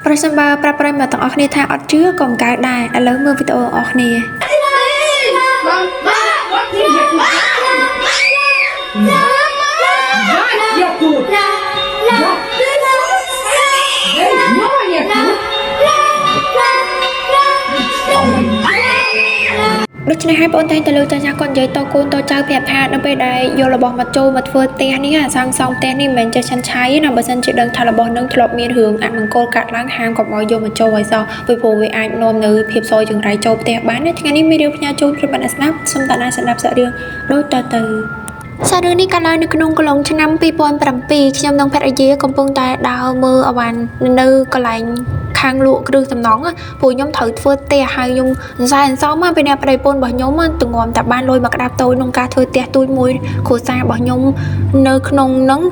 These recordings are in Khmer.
ប្រសិនបើប្រាប់ប្រិយមិត្តទាំងអស់គ្នាថាអត់ជឿក៏មិនកើតដែរឥឡូវមើលវីដេអូអស់គ្នាដូច្នេះហើយបងតែងតែលើចាស់គាត់និយាយតកូនតចៅប្រាប់ថានៅពេលដែលយករបស់មកចូលមកធ្វើផ្ទះនេះសាងសង់ផ្ទះនេះមិនមែនចេះឆាន់ឆាយទេណាបើសិនជាដឹងថារបស់នឹងធ្លាប់មានរឿងអមង្គលកាត់ឡើងហាមកុំឲ្យយកមកចូលឲ្យសោះពីព្រោះវាអាចនាំនៅភាពសោយចង្រៃចូលផ្ទះបានណាថ្ងៃនេះមានរឿងផ្ញើជូនប្រិយមិត្តស្ដាប់សូមតាណាស្ដាប់សាច់រឿងដូចតទៅសាររឿងនេះកាលឡើងនៅក្នុងកន្លងឆ្នាំ2007ខ្ញុំនិងភរិយាកំពុងតែដើរមើលអវ៉ាន់នៅកន្លែងខាងលក់គ្រឿងសំណង់ពួកខ្ញុំត្រូវធ្វើផ្ទះហើយខ្ញុំសរសើរសំមកពីអ្នកប្តីប្រពន្ធរបស់ខ្ញុំទងំតែបានលុយមកក្តាប់តូចក្នុងការធ្វើផ្ទះទូចមួយគ្រួសាររបស់ខ្ញុំនៅក្នុងហ្នឹង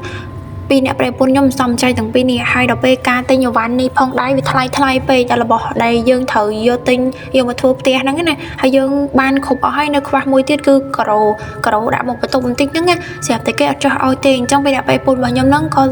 ពីអ្នកប្រពន្ធខ្ញុំសំចៃទាំងពីរនេះហើយដល់ពេលការទិញអវ៉ាន់នេះផងដែរវាថ្លៃពេកតែរបស់ដែលយើងត្រូវយកទិញយកមកធ្វើផ្ទះហ្នឹងណាហើយយើងបានគ្រប់អស់ហើយនៅខ្វះមួយទៀតគឺការ៉ូដាក់មកបន្ទប់បន្តិចហ្នឹងស្រាប់តែគេអត់ចោះឲ្យទេអញ្ចឹងពីអ្នកប្រពន្ធរបស់ខ្ញុំហ្នឹងក៏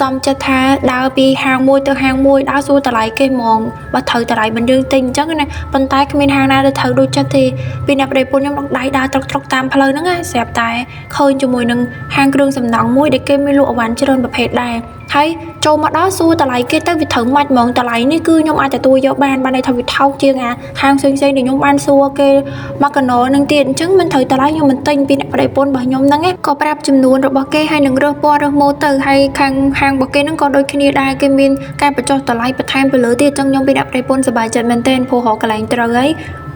សំចិត្តថាដើរពីហាងមួយទៅហាងមួយដើរសួរតម្លៃគេហ្មងបើត្រូវតម្លៃមិនយើងទិញអញ្ចឹងណាប៉ុន្តែគ្មានហាងណាដែលត្រូវដូចចិត្តទេពីអ្នកប្រពន្ធខ្ញុំនឹងដៃដើរត្រុកតាមផ្លូវហ្នឹងស្រាប់តែឃើញជាមួយនឹងហាងគ្រឿងសំណង់មួយដែលគេមានលក់អវ៉ាន់ច្រើនប្រភេទដែរហើយចូលមកដល់សួរតម្លៃគេទៅវាត្រូវម៉ាច់ហ្មងតម្លៃនេះគឺខ្ញុំអាចទទួលយកបានន័យថាវាថោកជាងហាងផ្សេងៗដែលខ្ញុំបានសួរគេមកកណោនឹងទៀតអញ្ចឹងមិនត្រូវតម្លៃខ្ញុំមិនទិញពីអ្នកប្រពន្ធរបស់ខ្ញុំហ្នឹងក៏ប្រាប់ចំនួនរបស់គេហើយនឹងរើសពណ៌រើសម៉ូដទៅហើយខាងហាងរបស់គេហ្នឹងក៏ដូចគ្នាដែរគេមានការបញ្ចុះតម្លៃបន្ថែមទៅលើទៀតអញ្ចឹងខ្ញុំពីអ្នកប្រពន្ធសប្បាយចិត្តមែនទែនព្រោះរកកន្លែងត្រូវហើយ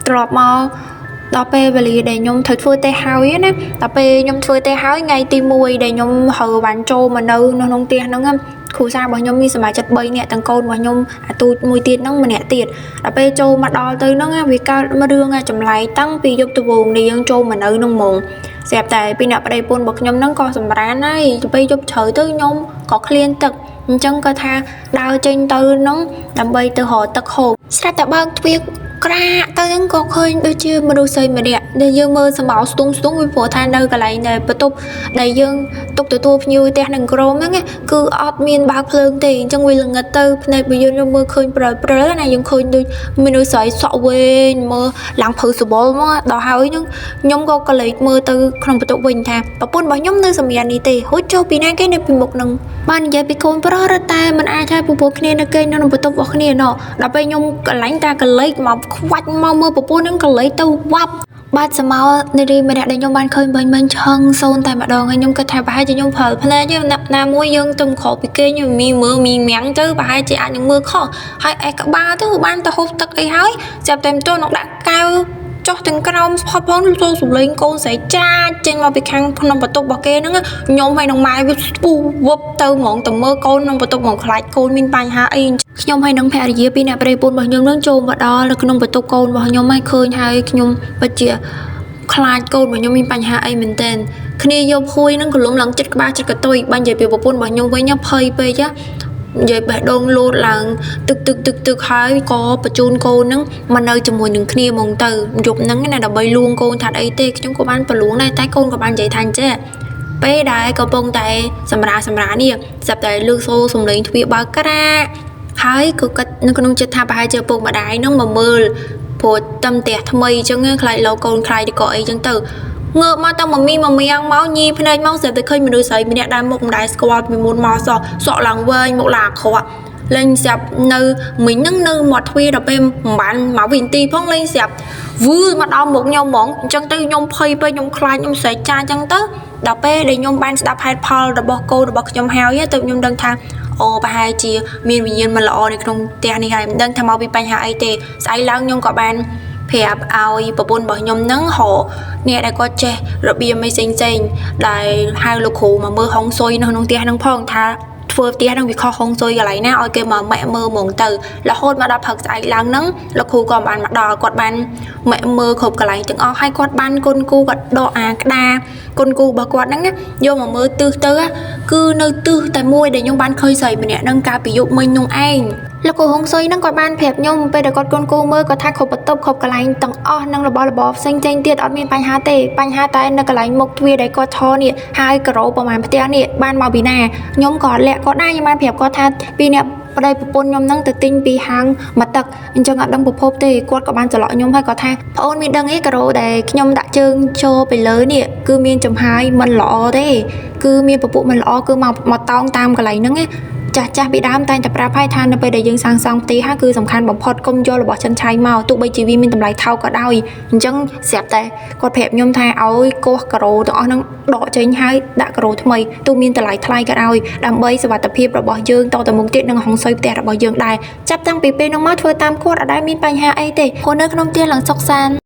ត្រឡប់មកដល់ពេលវេលាដែលខ្ញុំត្រូវធ្វើទេហើយណាដល់ពេលខ្ញុំធ្វើទេហើយថ្ងៃទី1ដែលខ្ញុំហើវ៉ាន់ចូលមកនៅក្នុងផ្ទះហ្នឹងគ្រូសារបស់ខ្ញុំមានសមាជិក3នាក់ទាំងកូនរបស់ខ្ញុំអាទូចមួយទៀតហ្នឹងម្នាក់ទៀតដល់ពេលចូលមកដល់ទៅហ្នឹងវាកើតរឿងចម្លែកតាំងពីយប់ដំបូងនេះយើងចូលមកនៅហ្នឹងហ្មងស្រាប់តែពីអ្នកប្តីប្រពន្ធរបស់ខ្ញុំហ្នឹងក៏សម្រានហើយទៅពេលយប់ជ្រៅទៅខ្ញុំក៏ឃ្លានទឹកអញ្ចឹងក៏ថាដើរចេញទៅហ្នឹងដើម្បីទៅរកទឹកហូបស្រាប់តែបើកទ្វារក្រាក់ទៅហ្នឹងក៏ឃើញដូចជាមនុស្សស្រីម្នាក់ដែលយើងមើលសម្បោស្ទង់ពីព្រោះថានៅកន្លែងដែលបន្ទប់ដែលយើងទុកទទួលភ្ញៀវផ្ទះនឹងក្រុមហ្នឹងគឺអត់មានបើកភ្លើងទេអញ្ចឹងវាល្ងិតទៅភ្នែករបស់យើងមើលឃើញព្រិលណាយើងឃើញដូចមនុស្សស្រីសក់វែងមើលឡើងព្រឺសបល់មកដល់ហើយខ្ញុំក៏កលេចមើលទៅក្នុងបន្ទប់វិញថាប្រពន្ធរបស់ខ្ញុំនៅសម្រាប់នេះទេហូចចូលពីណាគេនៅពីមុខហ្នឹងបាននិយាយពីកូនប្រុសរត់តែមិនអាចឲ្យពពោះគ្នានៅគេនៅក្នុងបន្ទប់របស់គ្នាណោះដល់ពេលខ្ញុំកន្លែងតែកលេចមកខ្វាច់មកមើលប្រពន្ធហ្នឹងកលេចទៅវ៉ាប់បាត់សមោនារីម្នាក់ដែលខ្ញុំបានឃើញមិញឆឹងសូនតែម្ដងហើយខ្ញុំគិតថាប្រហែលជាខ្ញុំព្រើភ្នែកណាមួយយើងទៅខកពីគេខ្ញុំមើលមីមាំងទៅប្រហែលជាអាចនឹងមើលខុសហើយឯក្បាលទៅបានទៅហូបទឹកអីហើយចាប់តែមិនទាន់នឹងដាក់កៅចុះទាំងក្រោមផុតផងចូលសំលេងកូនស្រីចាចេញមកពីខាងក្នុងបន្ទប់របស់គេហ្នឹងខ្ញុំហើយនឹងម៉ែវាស្ពុះវឹបទៅហ្មងទៅមើលកូនក្នុងបន្ទប់ហ្មងខ្លាចកូនមានបញ្ហាអីខ្ញុំហើយនឹងភរិយាពីអ្នកប្តីប្រពន្ធរបស់ខ្ញុំនឹងចូលមកដល់នៅក្នុងបន្ទប់កូនរបស់ខ្ញុំហើយឃើញហើយខ្ញុំពិតជាខ្លាចកូនរបស់ខ្ញុំមានបញ្ហាអីមែនទែនគ្នាយកភួយនឹងកលុំឡើងចិត្តក្បាលចិត្តកតុយបាញ់និយាយពីប្រពន្ធរបស់ខ្ញុំវិញភ័យពេកនិយាយបេះដូងលោតឡើងទឹកហើយក៏បញ្ជូនកូនហ្នឹងមកនៅជាមួយនឹងគ្នាហ្មងទៅយប់ហ្នឹងណាដើម្បីលួងកូនថាអីទេខ្ញុំក៏បានប្រលួងដែរតែកូនក៏បាននិយាយថាអញ្ចឹងពេលដែលកំពុងតែសម្រានេះស្រាប់តែលើកសូរសំឡេងទ្វារបើកក្រាកហើយក៏គិតនៅក្នុងចិត្តថាប្រហែលជាឪពុកម្ដាយហ្នឹងមកមើលព្រោះតំផ្ទះថ្មីអញ្ចឹងខ្លាចលោកកូនខ្លាចក៏អីអញ្ចឹងទៅងើបមកទៅមៀងមកញីភ្នែកមកស្រាប់តែឃើញមនុស្សស្រីម្នាក់ដែលមុខមិនដែលស្គាល់ពីមុនមកសក់ឡើងវែងមុខឡើងអាក្រក់លេងស្រាប់នៅមិញហ្នឹងនៅមាត់ទ្វារដល់ពេលមិនបានមកវិនាទីផងលេងស្រាប់វឺមកដល់មុខខ្ញុំហ្មងអញ្ចឹងទៅខ្ញុំភ័យពេកខ្ញុំខ្លាចខ្ញុំស្រែកចាអញ្ចឹងទៅដល់ពេលដែលខ្ញុំបានស្ដាប់ហេតុផលរបស់កូនរបស់ខ្ញុំហើយទៅខ្ញុំដឹងថាអូប្រហែលជាមានវិញ្ញាណមិនល្អនៅក្នុងផ្ទះនេះហើយមិនដឹងថាមកពីបញ្ហាអីទេស្អែកឡើងខ្ញុំក៏បានប្រាប់ឲ្យប្រពន្ធរបស់ខ្ញុំហ្នឹងអ្នកដែលគាត់ចេះរបៀបមិនផ្សេងដែលហៅលោកគ្រូមកមើលហុងស៊ុយនៅក្នុងផ្ទះហ្នឹងផងថាធ្វើផ្ទះហ្នឹងវាខុសហុងស៊ុយកន្លែងណាឲ្យគេមកម៉ែមើលហ្មងទៅរហូតមកដល់ព្រឹកស្អែកឡើងហ្នឹងលោកគ្រូក៏បានមកដល់គាត់បានម៉ែមើលគ្រប់កន្លែងទាំងអស់ហើយគាត់បានគុណគូគាត់ដកអាក្តារគុណគូរបស់គាត់ហ្នឹងយកមកមើលទិសទៅគឺនៅទិសតែមួយដែលខ្ញុំបានឃើញស្រីម្នាក់ហ្នឹងកាលពីយប់មិញនោះឯងលោកគ្រូហុងស៊ុយហ្នឹងគាត់បានប្រាប់ខ្ញុំពេលដែលគាត់គុណគូមើលគាត់ថាគ្រប់បន្ទប់គ្រប់កន្លែងទាំងអស់នឹងរបស់របរផ្សេងទៀតអត់មានបញ្ហាទេបញ្ហាតែនៅកន្លែងមុខទ្វារដែលគាត់ឈរនេះហើយការ៉ូប្រហែលផ្ទះនេះបានមកពីណាខ្ញុំក៏លាក់គាត់ដែរខ្ញុំបានប្រាប់គាត់ថាពីអ្នក ប្តីប្រពន្ធខ្ញុំហ្នឹងទៅទិញពីហាងមកទឹកអញ្ចឹងអត់ដឹងប្រភពទេគាត់ក៏បានច្រឡក់ខ្ញុំហើយក៏ថាប្អូនមានដឹងទេការ៉ូដែលខ្ញុំដាក់ជើងចូលទៅលើនេះគឺមានចំហាយមិនល្អទេគឺមានពពួកមិនល្អគឺមកតោងតាមកន្លែងហ្នឹងណាចាស់ពីដើមតែងតែប្រាប់ឲ្យថានៅពេលដែលយើងសាងសង់ផ្ទះគឺសំខាន់បំផុតកុំយករបស់ចិនឆៃមកទោះបីជាវាមានតម្លៃថោកក៏ដោយអញ្ចឹងស្រាប់តែគាត់ប្រាប់ខ្ញុំថាឲ្យកោះការ៉ូទាំងអស់ហ្នឹងដកចេញហើយដាក់ការ៉ូថ្មីទោះមានតម្លៃថ្លៃក៏ដោយដើម្បីសុវត្ថិភាពរបស់យើងតទៅមុខទៀតនឹងហុងស៊ុយផ្ទះរបស់យើងដែរចាប់តាំងពីពេលនោះមកធ្វើតាមគាត់អត់ដែលមានបញ្ហាអីទេព្រោះនៅក្នុងផ្ទះឡើងសុខសាន្ត